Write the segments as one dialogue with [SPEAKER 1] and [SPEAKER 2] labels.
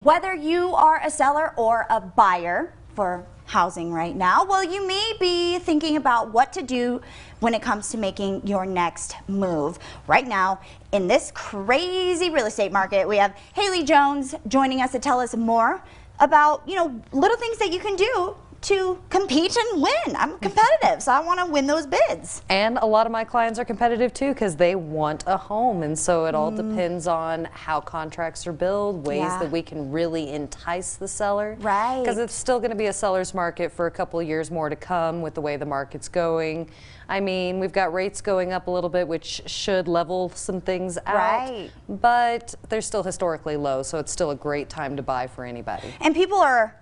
[SPEAKER 1] Whether you are a seller or a buyer for housing right now, well, you may be thinking about what to do when it comes to making your next move. Right now, in this crazy real estate market, we have Haley Jones joining us to tell us more about, little things that you can do to compete and win. I'm competitive, so I want to win those bids.
[SPEAKER 2] And a lot of my clients are competitive too because they want a home, and so it all depends on how contracts are billed, ways that we can really entice the seller.
[SPEAKER 1] Right.
[SPEAKER 2] Because it's still going to be a seller's market for a couple of years more to come with the way the market's going. I mean, we've got rates going up a little bit, which should level some things out.
[SPEAKER 1] Right.
[SPEAKER 2] But they're still historically low, so it's still a great time to buy for anybody.
[SPEAKER 1] And people are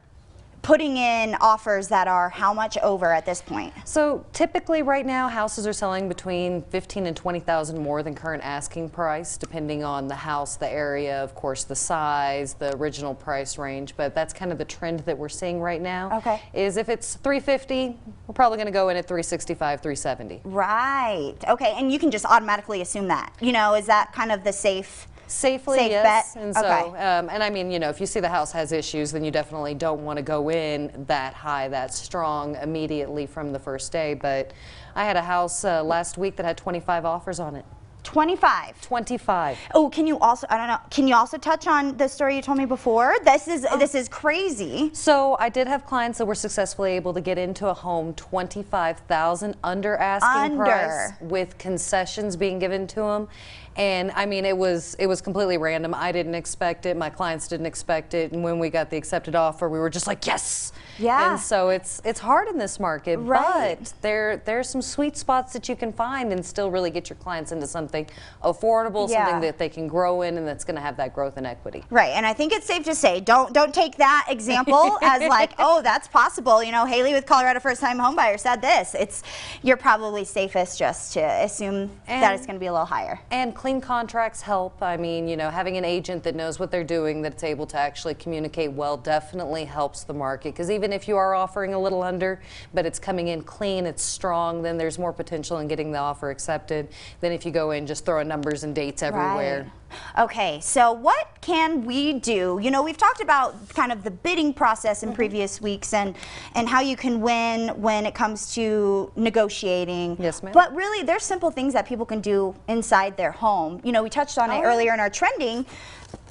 [SPEAKER 1] putting in offers that are how much over at this point?
[SPEAKER 2] So typically right now houses are selling between $15,000 and $20,000 more than current asking price, depending on the house, the area, of course the size, the original price range, but that's kind of the trend that we're seeing right now.
[SPEAKER 1] Okay.
[SPEAKER 2] Is if it's $350,000, we're probably going to go in at $365,000, $370,000.
[SPEAKER 1] Right. Okay, and you can just automatically assume that. Is that kind of the safe
[SPEAKER 2] Yes.
[SPEAKER 1] bet?
[SPEAKER 2] And so, and I mean, if you see the house has issues, then you definitely don't want to go in that high, that strong immediately from the first day. But I had a house last week that had 25 offers on it.
[SPEAKER 1] 25.
[SPEAKER 2] 25.
[SPEAKER 1] Oh, can you also, I don't know, can you also touch on the story you told me before? This is crazy.
[SPEAKER 2] So I did have clients that were successfully able to get into a home $25,000 under asking price with concessions being given to them. And I mean, it was completely random. I didn't expect it. My clients didn't expect it. And when we got the accepted offer, we were just like, yes.
[SPEAKER 1] Yeah.
[SPEAKER 2] And so it's hard in this market,
[SPEAKER 1] right.
[SPEAKER 2] but there's some sweet spots that you can find and still really get your clients into something affordable, something that they can grow in, and that's going to have that growth and equity.
[SPEAKER 1] Right. And I think it's safe to say, don't take that example as like, oh, that's possible. Haley with Colorado First Time Homebuyer said this. You're probably safest just to assume that it's going to be a little higher.
[SPEAKER 2] And clean contracts help. I mean, having an agent that knows what they're doing, that's able to actually communicate well, definitely helps the market. Because even if you are offering a little under, but it's coming in clean, it's strong, then there's more potential in getting the offer accepted than if you go in just throwing numbers and dates everywhere.
[SPEAKER 1] Right. Okay, so what can we do? We've talked about kind of the bidding process in previous weeks and how you can win when it comes to negotiating.
[SPEAKER 2] Yes, ma'am.
[SPEAKER 1] But really, there's simple things that people can do inside their home. We touched on it earlier in our trending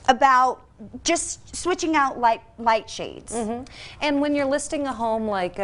[SPEAKER 1] about just switching out light shades.
[SPEAKER 2] And when you're listing a home, like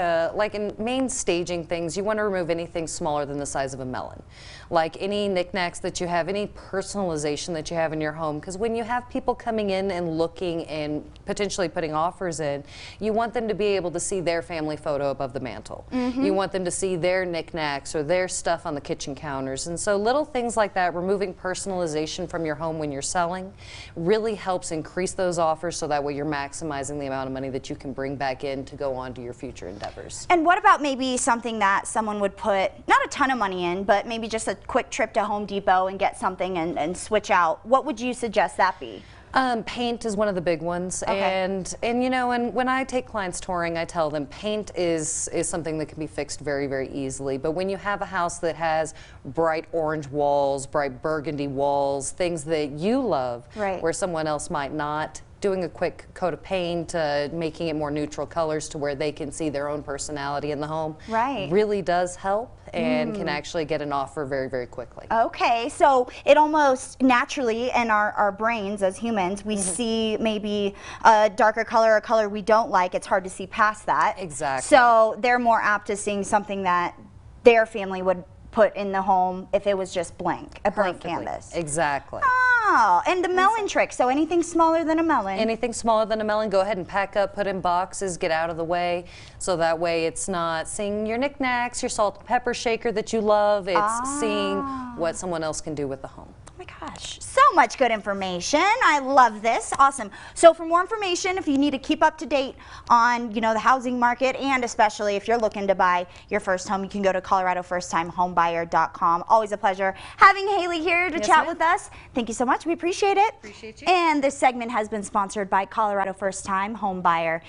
[SPEAKER 2] in main staging things, you want to remove anything smaller than the size of a melon. Like any knickknacks that you have, any personalization that you have in your home, because when you have people coming in and looking and potentially putting offers in, you want them to be able to see their family photo above the mantle. You want them to see their knickknacks or their stuff on the kitchen counters. And so little things like that, removing personalization from your home when you're selling, really helps increase those offers, so that way you're maximizing the amount of money that you can bring back in to go on to your future endeavors.
[SPEAKER 1] And what about maybe something that someone would put not a ton of money in, but maybe just a quick trip to Home Depot and get something and switch out? What would you suggest that be?
[SPEAKER 2] Paint is one of the big ones, and when I take clients touring, I tell them paint is something that can be fixed very, very easily. But when you have a house that has bright orange walls, bright burgundy walls, things that you love, where someone else might not, doing a quick coat of paint, making it more neutral colors to where they can see their own personality in the home, really does help and can actually get an offer very, very quickly.
[SPEAKER 1] Okay, so it almost naturally in our brains as humans, we see maybe a darker color, a color we don't like. It's hard to see past that.
[SPEAKER 2] Exactly.
[SPEAKER 1] So they're more apt to seeing something that their family would put in the home if it was just blank, a blank canvas.
[SPEAKER 2] Exactly.
[SPEAKER 1] Oh, and the melon trick, so anything smaller than a melon.
[SPEAKER 2] Anything smaller than a melon, go ahead and pack up, put in boxes, get out of the way, so that way it's not seeing your knickknacks, your salt and pepper shaker that you love, it's seeing what someone else can do with the home.
[SPEAKER 1] Oh my gosh, so much good information. I love this. Awesome. So for more information, if you need to keep up to date on, the housing market, and especially if you're looking to buy your first home, you can go to ColoradoFirstTimeHomebuyer.com. Always a pleasure having Haley here to chat with us. Thank you so much. We appreciate it.
[SPEAKER 2] Appreciate you.
[SPEAKER 1] And this segment has been sponsored by Colorado First Time Homebuyer.